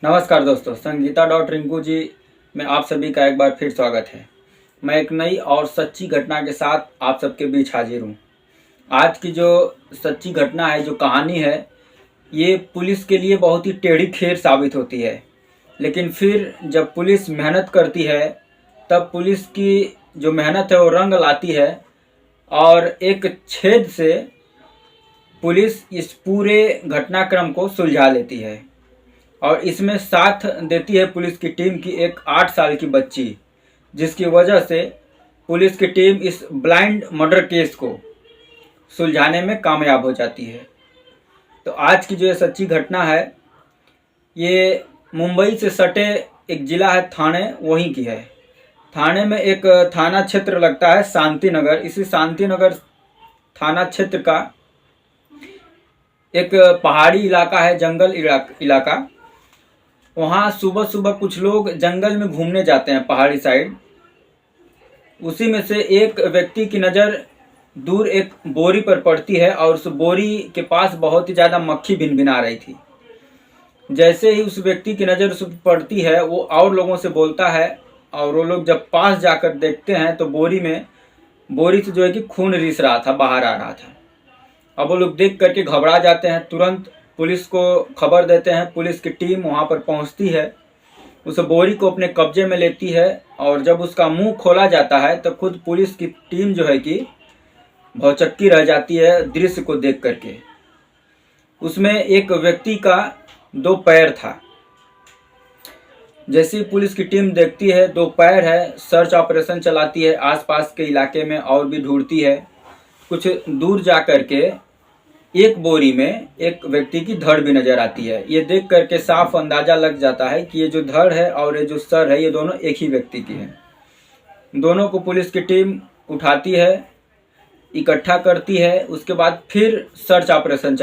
नमस्कार दोस्तों, संगीता डॉट रिंकू जी में आप सभी का एक बार फिर स्वागत है। मैं एक नई और सच्ची घटना के साथ आप सबके बीच हाजिर हूँ। आज की जो सच्ची घटना है, जो कहानी है, ये पुलिस के लिए बहुत ही टेढ़ी खीर साबित होती है। लेकिन फिर जब पुलिस मेहनत करती है, तब पुलिस की जो मेहनत है वो रंग लाती है और एक छेद से पुलिस इस पूरे घटनाक्रम को सुलझा लेती है। और इसमें साथ देती है पुलिस की टीम की एक 8 साल की बच्ची, जिसकी वजह से पुलिस की टीम इस ब्लाइंड मर्डर केस को सुलझाने में कामयाब हो जाती है। तो आज की जो ये सच्ची घटना है, ये मुंबई से सटे एक ज़िला है थाने, वहीं की है। थाने में एक थाना क्षेत्र लगता है शांति नगर। इसी शांति नगर थाना क्षेत्र का एक पहाड़ी इलाका है, जंगल इलाका। वहाँ सुबह सुबह कुछ लोग जंगल में घूमने जाते हैं पहाड़ी साइड। उसी में से एक व्यक्ति की नज़र दूर एक बोरी पर पड़ती है और उस बोरी के पास बहुत ही ज़्यादा मक्खी भिनभिना रही थी। जैसे ही उस व्यक्ति की नज़र उस पर पड़ती है, वो और लोगों से बोलता है और वो लोग जब पास जाकर देखते हैं तो बोरी से जो है कि खून रिस रहा था, बाहर आ रहा था। अब वो लोग देख करके घबरा जाते हैं, तुरंत पुलिस को खबर देते हैं। पुलिस की टीम वहाँ पर पहुँचती है, उस बोरी को अपने कब्जे में लेती है और जब उसका मुंह खोला जाता है तो खुद पुलिस की टीम जो है कि भौचक्की रह जाती है दृश्य को देख करके। उसमें एक व्यक्ति का 2 पैर था। जैसे ही पुलिस की टीम देखती है 2 पैर है, सर्च ऑपरेशन चलाती है, आसपास के इलाके में और भी ढूंढती है। कुछ दूर जा करके एक बोरी में एक व्यक्ति की धड़ भी नजर आती है। ये देख करके साफ अंदाजा लग जाता है कि ये जो धड़ है और ये जो सर है, ये दोनों एक ही व्यक्ति की है। दोनों को पुलिस की टीम उठाती है, इकट्ठा करती है, उसके बाद फिर सर्च ऑपरेशन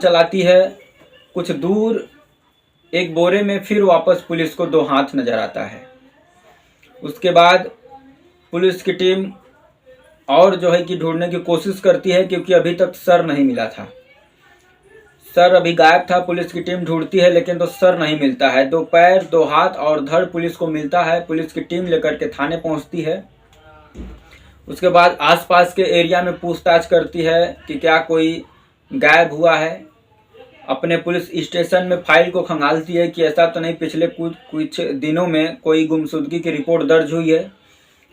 चलाती है। कुछ दूर एक बोरे में फिर वापस पुलिस को 2 हाथ नजर आता है। उसके बाद पुलिस की टीम और जो है कि ढूंढने की कोशिश करती है, क्योंकि अभी तक सर नहीं मिला था। सर अभी गायब था। पुलिस की टीम ढूंढती है लेकिन तो सर नहीं मिलता है। 2 पैर, 2 हाथ और धड़ पुलिस को मिलता है। पुलिस की टीम लेकर के थाने पहुंचती है। उसके बाद आसपास के एरिया में पूछताछ करती है कि क्या कोई गायब हुआ है। अपने पुलिस स्टेशन में फाइल को खंगालती है कि ऐसा तो नहीं पिछले कुछ दिनों में कोई गुमशुदगी की रिपोर्ट दर्ज हुई है,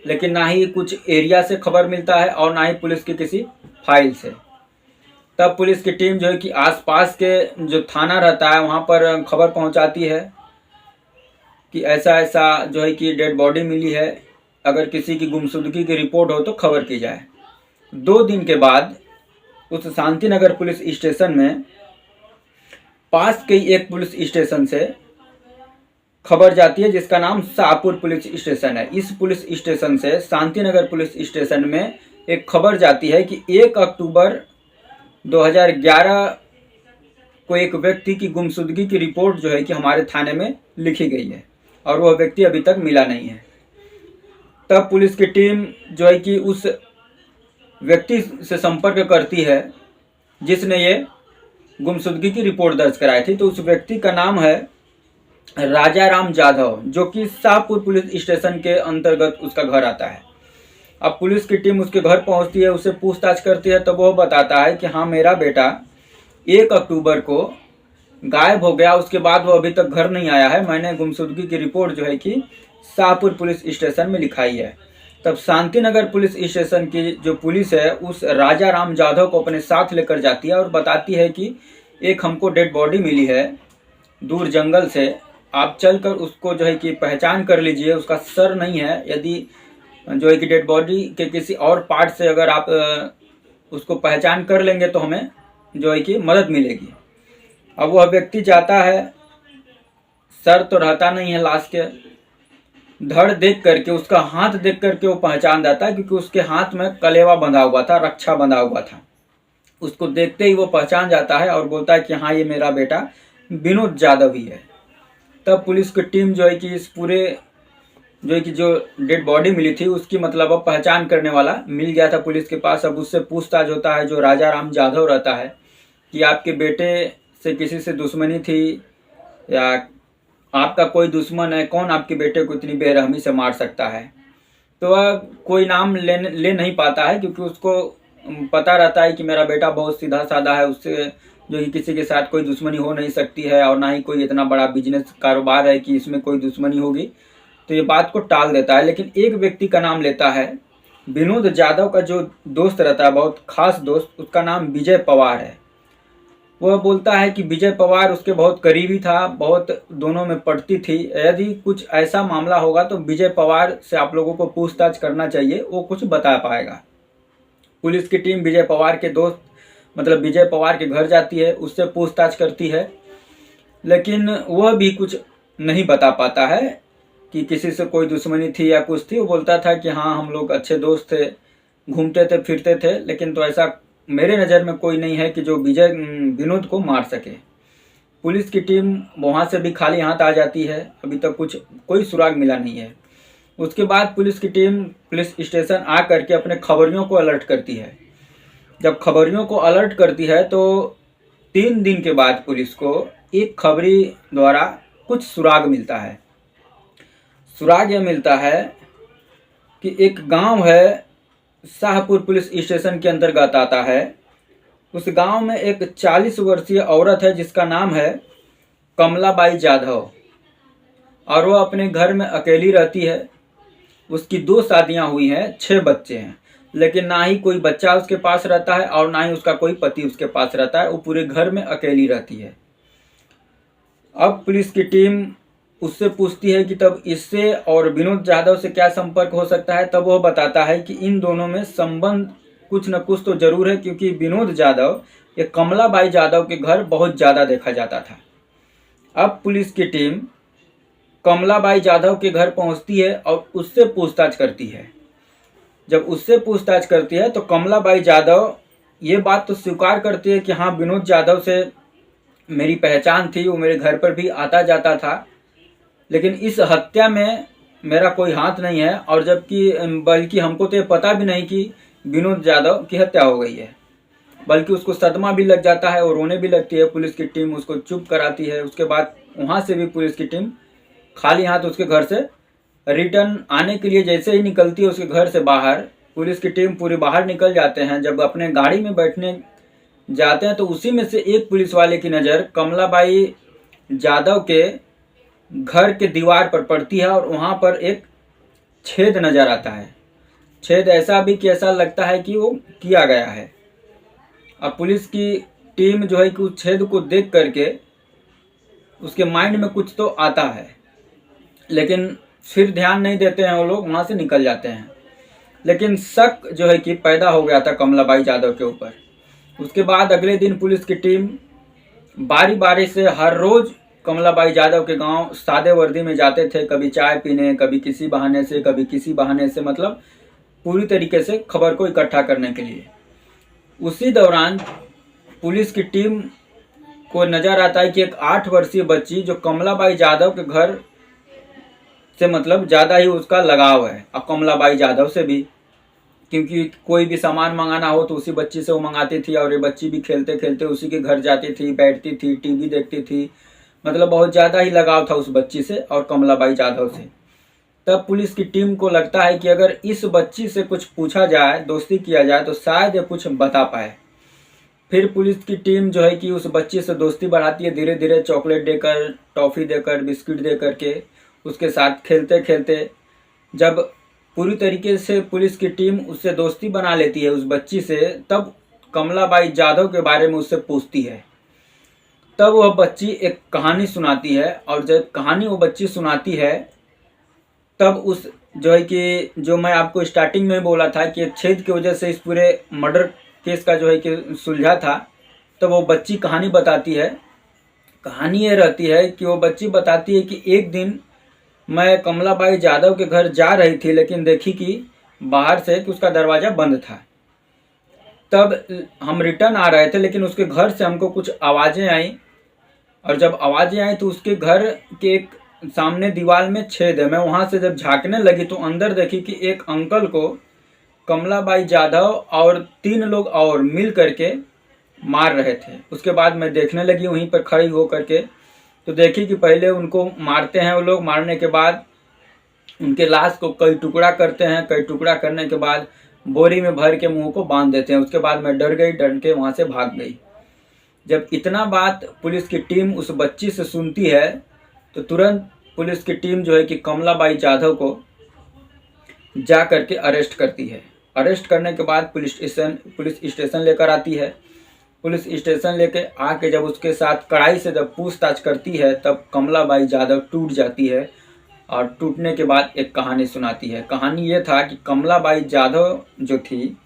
लेकिन ना ही कुछ एरिया से खबर मिलता है और ना ही पुलिस की किसी फाइल से। तब पुलिस की टीम जो है कि आसपास के जो थाना रहता है वहाँ पर खबर पहुँचाती है कि ऐसा ऐसा जो है कि डेड बॉडी मिली है, अगर किसी की गुमशुदगी की रिपोर्ट हो तो खबर की जाए। 2 दिन के बाद उस शांति नगर पुलिस स्टेशन में पास के एक पुलिस स्टेशन से खबर जाती है, जिसका नाम शाहपुर पुलिस स्टेशन है। इस पुलिस स्टेशन से शांति नगर पुलिस स्टेशन में एक खबर जाती है कि 1 अक्टूबर 2011 को एक व्यक्ति की गुमशुदगी की रिपोर्ट जो है कि हमारे थाने में लिखी गई है और वह व्यक्ति अभी तक मिला नहीं है। तब पुलिस की टीम जो है कि उस व्यक्ति से संपर्क करती है जिसने ये गुमशुदगी की रिपोर्ट दर्ज कराई थी। तो उस व्यक्ति का नाम है राजा राम जाधव, जो कि शाहपुर पुलिस स्टेशन के अंतर्गत उसका घर आता है। अब पुलिस की टीम उसके घर पहुंचती है, उससे पूछताछ करती है, तो वो बताता है कि हाँ, मेरा बेटा 1 अक्टूबर को गायब हो गया, उसके बाद वो अभी तक घर नहीं आया है। मैंने गुमशुदगी की रिपोर्ट जो है कि शाहपुर पुलिस स्टेशन में लिखाई है। तब शांति नगर पुलिस स्टेशन की जो पुलिस है उस राजा राम जाधव को अपने साथ लेकर जाती है और बताती है कि एक हमको डेड बॉडी मिली है दूर जंगल से, आप चलकर उसको जो है कि पहचान कर लीजिए। उसका सर नहीं है, यदि जो है कि डेड बॉडी के किसी और पार्ट से अगर आप उसको पहचान कर लेंगे तो हमें जो है कि मदद मिलेगी। अब वह व्यक्ति जाता है, सर तो रहता नहीं है लाश के। धड़ देख करके, उसका हाथ देख करके वो पहचान जाता है, क्योंकि उसके हाथ में कलेवा बंधा हुआ था, रक्षा बंधा हुआ था। उसको देखते ही वो पहचान जाता है और बोलता है कि हाँ, ये मेरा बेटा विनोद जाधव ही है। तब पुलिस की टीम जो है कि इस पूरे जो है कि जो डेड बॉडी मिली थी उसकी मतलब अब पहचान करने वाला मिल गया था पुलिस के पास। अब उससे पूछताछ होता है, जो राजा राम जाधव रहता है, कि आपके बेटे से किसी से दुश्मनी थी या आपका कोई दुश्मन है, कौन आपके बेटे को इतनी बेरहमी से मार सकता है, तो वह कोई नाम ले नहीं पाता है, क्योंकि उसको पता रहता है कि मेरा बेटा बहुत सीधा साधा है, उससे जो कि किसी के साथ कोई दुश्मनी हो नहीं सकती है, और ना ही कोई इतना बड़ा बिजनेस कारोबार है कि इसमें कोई दुश्मनी होगी, तो ये बात को टाल देता है। लेकिन एक व्यक्ति का नाम लेता है, विनोद जाधव का जो दोस्त रहता है, बहुत खास दोस्त, उसका नाम विजय पवार है। वह बोलता है कि विजय पवार उसके बहुत करीबी था, बहुत दोनों में पड़ती थी, यदि कुछ ऐसा मामला होगा तो विजय पवार से आप लोगों को पूछताछ करना चाहिए, वो कुछ बता पाएगा। पुलिस की टीम विजय पवार के दोस्त मतलब विजय पवार के घर जाती है, उससे पूछताछ करती है, लेकिन वह भी कुछ नहीं बता पाता है कि किसी से कोई दुश्मनी थी या कुछ थी। वो बोलता था कि हाँ, हम लोग अच्छे दोस्त थे, घूमते थे फिरते थे, लेकिन तो ऐसा मेरे नज़र में कोई नहीं है कि जो विनोद को मार सके। पुलिस की टीम वहाँ से भी खाली हाथ आ जाती है, अभी तक कोई सुराग मिला नहीं है। उसके बाद पुलिस की टीम पुलिस स्टेशन आ करके अपने खबरियों को अलर्ट करती है। जब खबरियों को अलर्ट करती है तो 3 दिन के बाद पुलिस को एक खबरी द्वारा कुछ सुराग मिलता है। सुराग यह मिलता है कि एक गांव है, शाहपुर पुलिस स्टेशन के अंतर्गत आता है। उस गांव में एक 40 वर्षीय औरत है जिसका नाम है कमलाबाई जाधव, और वह अपने घर में अकेली रहती है। उसकी 2 शादियां हुई हैं, 6 बच्चे हैं, लेकिन ना ही कोई बच्चा उसके पास रहता है और ना ही उसका कोई पति उसके पास रहता है। वो पूरे घर में अकेली रहती है। अब पुलिस की टीम उससे पूछती है कि तब इससे और विनोद जाधव से क्या संपर्क हो सकता है। तब वह बताता है कि इन दोनों में संबंध कुछ न कुछ तो जरूर है, क्योंकि विनोद जाधव या कमलाबाई जाधव के घर बहुत ज़्यादा देखा जाता था। अब पुलिस की टीम कमलाबाई जाधव के घर पहुंचती है और उससे पूछताछ करती है। जब उससे पूछताछ करती है तो कमलाबाई जाधव ये बात तो स्वीकार करती है कि हाँ, विनोद जाधव से मेरी पहचान थी, वो मेरे घर पर भी आता जाता था, लेकिन इस हत्या में मेरा कोई हाथ नहीं है। और बल्कि हमको तो ये पता भी नहीं कि विनोद जाधव की हत्या हो गई है, बल्कि उसको सदमा भी लग जाता है और रोने भी लगती है। पुलिस की टीम उसको चुप कराती है। उसके बाद वहाँ से भी पुलिस की टीम खाली हाथ उसके घर से रिटर्न आने के लिए जैसे ही निकलती है उसके घर से बाहर, पुलिस की टीम पूरी बाहर निकल जाते हैं। जब अपने गाड़ी में बैठने जाते हैं तो उसी में से एक पुलिस वाले की नज़र कमलाबाई जाधव के घर के दीवार पर पड़ती है और वहाँ पर एक छेद नज़र आता है। छेद ऐसा भी कि ऐसा लगता है कि वो किया गया है। अब पुलिस की टीम जो है कि उस छेद को देख करके उसके माइंड में कुछ तो आता है, लेकिन फिर ध्यान नहीं देते हैं, वो लोग वहाँ से निकल जाते हैं। लेकिन शक जो है कि पैदा हो गया था कमलाबाई जाधव के ऊपर। उसके बाद अगले दिन पुलिस की टीम बारी बारी से हर रोज़ कमलाबाई जाधव के गांव सादे वर्दी में जाते थे, कभी चाय पीने, कभी किसी बहाने से, कभी किसी बहाने से, मतलब पूरी तरीके से खबर को इकट्ठा करने के लिए। उसी दौरान पुलिस की टीम को नज़र आता है कि एक 8 वर्षीय बच्ची जो कमलाबाई जाधव के घर से मतलब ज़्यादा ही उसका लगाव है, और कमलाबाई जाधव से भी, क्योंकि कोई भी सामान मंगाना हो तो उसी बच्ची से वो मंगाती थी, और ये बच्ची भी खेलते खेलते उसी के घर जाती थी, बैठती थी, टीवी देखती थी, मतलब बहुत ज़्यादा ही लगाव था उस बच्ची से और कमलाबाई जाधव से। तब पुलिस की टीम को लगता है कि अगर इस बच्ची से कुछ पूछा जाए, दोस्ती किया जाए, तो शायद ये कुछ बता पाए। फिर पुलिस की टीम जो है कि उस बच्ची से दोस्ती बढ़ाती है, धीरे धीरे चॉकलेट देकर, टॉफ़ी देकर, बिस्किट दे करके उसके साथ खेलते खेलते जब पूरी तरीके से पुलिस की टीम उससे दोस्ती बना लेती है उस बच्ची से, तब कमलाबाई जाधव के बारे में उससे पूछती है। तब वह बच्ची एक कहानी सुनाती है, और जब कहानी वो बच्ची सुनाती है तब उस जो है कि जो मैं आपको स्टार्टिंग में बोला था कि छेद की वजह से इस पूरे मर्डर केस का जो है कि सुलझा था, तो वो बच्ची कहानी बताती है। कहानी ये रहती है कि वो बच्ची बताती है कि एक दिन मैं कमलाबाई जाधव के घर जा रही थी, लेकिन देखी कि बाहर से कि उसका दरवाज़ा बंद था। तब हम रिटर्न आ रहे थे, लेकिन उसके घर से हमको कुछ आवाज़ें आई, और जब आवाज़ें आई तो उसके घर के एक सामने दीवार में छेद है। मैं वहाँ से जब झांकने लगी तो अंदर देखी कि एक अंकल को कमलाबाई जाधव और 3 लोग और मिल करके मार रहे थे। उसके बाद मैं देखने लगी वहीं पर खड़ी हो करके, तो देखी कि पहले उनको मारते हैं वो लोग, मारने के बाद उनके लाश को कई टुकड़ा करते हैं, कई टुकड़ा करने के बाद बोरी में भर के मुंह को बांध देते हैं। उसके बाद मैं डर गई, डर के वहाँ से भाग गई। जब इतना बात पुलिस की टीम उस बच्ची से सुनती है तो तुरंत पुलिस की टीम जो है कि कमलाबाई जाधव को जा करके अरेस्ट करती है। अरेस्ट करने के बाद पुलिस स्टेशन लेकर आती है। पुलिस स्टेशन लेके आके जब उसके साथ कड़ाई से जब पूछताछ करती है तब कमलाबाई जाधव टूट जाती है और टूटने के बाद एक कहानी सुनाती है। कहानी ये था कि कमलाबाई जाधव जो थी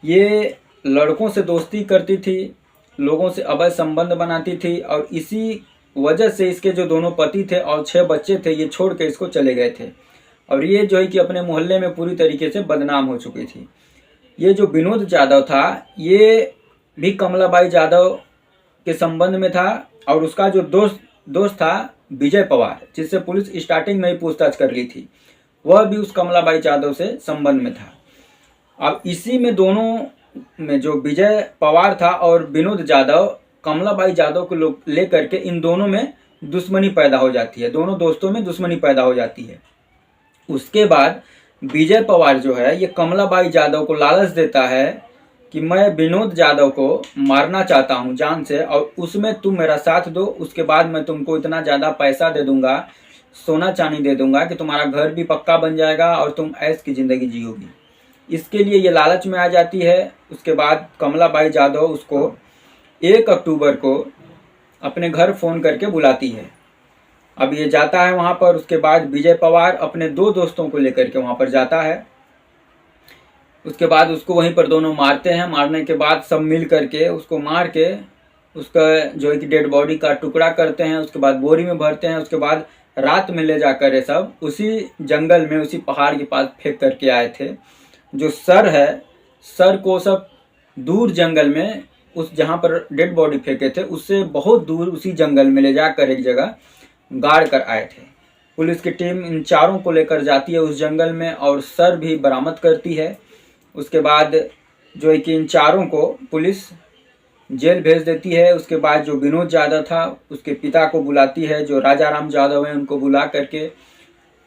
ये लड़कों से दोस्ती करती थी, लोगों से अवैध संबंध बनाती थी और इसी वजह से इसके जो दोनों पति थे और 6 बच्चे थे ये छोड़ के इसको चले गए थे और ये जो है कि अपने मोहल्ले में पूरी तरीके से बदनाम हो चुकी थी। ये जो विनोद जाधव था ये भी कमलाबाई जाधव के संबंध में था और उसका जो दोस्त था विजय पवार, जिससे पुलिस स्टार्टिंग में ही पूछताछ कर ली थी, वह भी उस कमलाबाई जाधव से संबंध में था। अब इसी में दोनों में जो विजय पवार था और विनोद जाधव, कमलाबाई जाधव को लेकर के इन दोनों में दुश्मनी पैदा हो जाती है, दोनों दोस्तों में दुश्मनी पैदा हो जाती है। उसके बाद विजय पवार जो है ये कमलाबाई जाधव को लालच देता है कि मैं विनोद जाधव को मारना चाहता हूं जान से और उसमें तुम मेरा साथ दो, उसके बाद मैं तुमको इतना ज़्यादा पैसा दे दूंगा, सोना चांदी दे दूंगा कि तुम्हारा घर भी पक्का बन जाएगा और तुम ऐश की ज़िंदगी जियोगी। इसके लिए ये लालच में आ जाती है। उसके बाद कमलाबाई जाधव उसको 1 अक्टूबर को अपने घर फ़ोन करके बुलाती है। अब ये जाता है वहाँ पर। उसके बाद विजय पवार अपने 2 दोस्तों को लेकर के वहाँ पर जाता है। उसके बाद उसको वहीं पर दोनों मारते हैं। मारने के बाद सब मिल करके उसको मार के उसका जो है कि डेड बॉडी का टुकड़ा करते हैं। उसके बाद बोरी में भरते हैं। उसके बाद रात में ले जाकर ये सब उसी जंगल में, उसी पहाड़ के पास फेंक करके आए थे। जो सर है, सर को सब दूर जंगल में, उस जहाँ पर डेड बॉडी फेंके थे उससे बहुत दूर उसी जंगल में ले जाकर एक जगह गाड़ कर आए थे। पुलिस की टीम इन चारों को लेकर जाती है उस जंगल में और सर भी बरामद करती है। उसके बाद जो है कि इन चारों को पुलिस जेल भेज देती है। उसके बाद जो विनोद जाधव था उसके पिता को बुलाती है, जो राजाराम जाधव हैं उनको बुला करके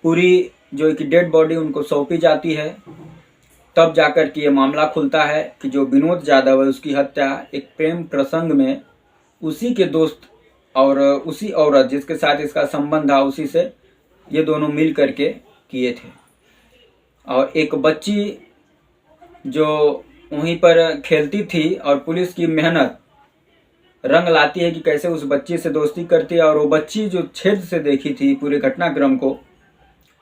पूरी जो है कि डेड बॉडी उनको सौंपी जाती है। तब जाकर के ये मामला खुलता है कि जो विनोद जाधव है उसकी हत्या एक प्रेम प्रसंग में उसी के दोस्त और उसी औरत जिसके साथ इसका संबंध था उसी से ये दोनों मिल करके किए थे। और एक बच्ची जो वहीं पर खेलती थी और पुलिस की मेहनत रंग लाती है कि कैसे उस बच्ची से दोस्ती करती है और वो बच्ची जो छेद से देखी थी पूरे घटनाक्रम को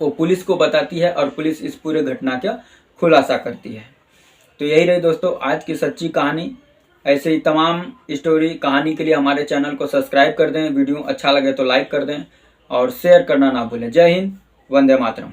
वो पुलिस को बताती है और पुलिस इस पूरे घटना का खुलासा करती है। तो यही रही दोस्तों आज की सच्ची कहानी। ऐसे ही तमाम स्टोरी कहानी के लिए हमारे चैनल को सब्सक्राइब कर दें, वीडियो अच्छा लगे तो लाइक कर दें और शेयर करना ना भूलें। जय हिंद, वंदे मातरम।